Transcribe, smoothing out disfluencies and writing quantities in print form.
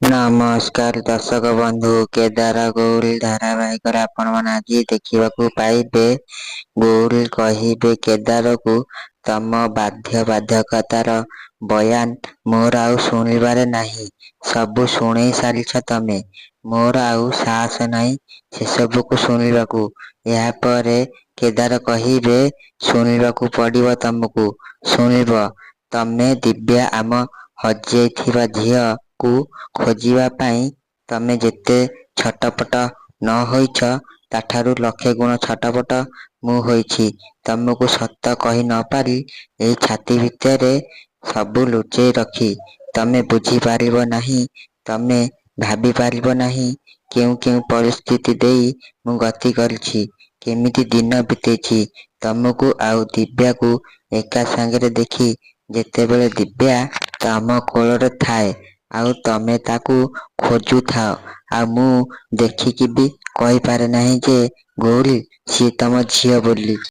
ନମସ୍କାର ଦର୍ଶକ ବନ୍ଧୁ, କେଦାର ଗୌରୀ ଧାରାବାହିକରେ ଆପଣମାନେ ଆଜି ଦେଖିବାକୁ ପାଇବେ। ଗୌରୀ କହିବେ କେଦାରକୁ, ତମ ବାଧ୍ୟବାଧକତାର ବୟାନ ମୋର ଆଉ ଶୁଣିବାରେ ନାହିଁ। ସବୁ ଶୁଣେଇ ସାରିଛ ତମେ। ମୋର ଆଉ ସାହସ ନାହିଁ ସେସବୁକୁ ଶୁଣିବାକୁ। ଏହାପରେ କେଦାର କହିବେ, ଶୁଣିବାକୁ ପଡ଼ିବ ତମକୁ। ଶୁଣିବ। ତମେ ଦିବ୍ୟା, ଆମ ହଜିଯାଇଥିବା ଝିଅକୁ ଖୋଜିବା ପାଇଁ ତମେ ଯେତେ ଛଟପଟ ନ ହୋଇଛ, ତାଠାରୁ ଲକ୍ଷେ ଗୁଣ ଛଟପଟ ମୁଁ ହୋଇଛି। ତମକୁ ସତ କହି ନ ପାରି ଏଇ ଛାତି ଭିତରେ ସବୁ ଲୁଚେଇ ରଖି ତମେ ବୁଝିପାରିବ ନାହିଁ। ତମେ ଭାବିପାରିବ ନାହିଁ କେଉଁ କେଉଁ ପରିସ୍ଥିତି ଦେଇ ମୁଁ ଗତି କରିଛି, କେମିତି ଦିନ ବିତେଇଛି। ତମକୁ ଆଉ ଦିବ୍ୟାକୁ ଏକା ସାଙ୍ଗରେ ଦେଖି ଯେତେବେଳେ ଦିବ୍ୟା ତମ କୋଳରେ ଥାଏ ଆଉ ତମେ ତାକୁ ଖୋଜୁଥାଅ, ଆଉ ମୁଁ ଦେଖିକି ବି କହିପାରେ ନାହିଁ ଯେ ଗୌରୀ, ସିଏ ତମ ଝିଅ ବୋଲି।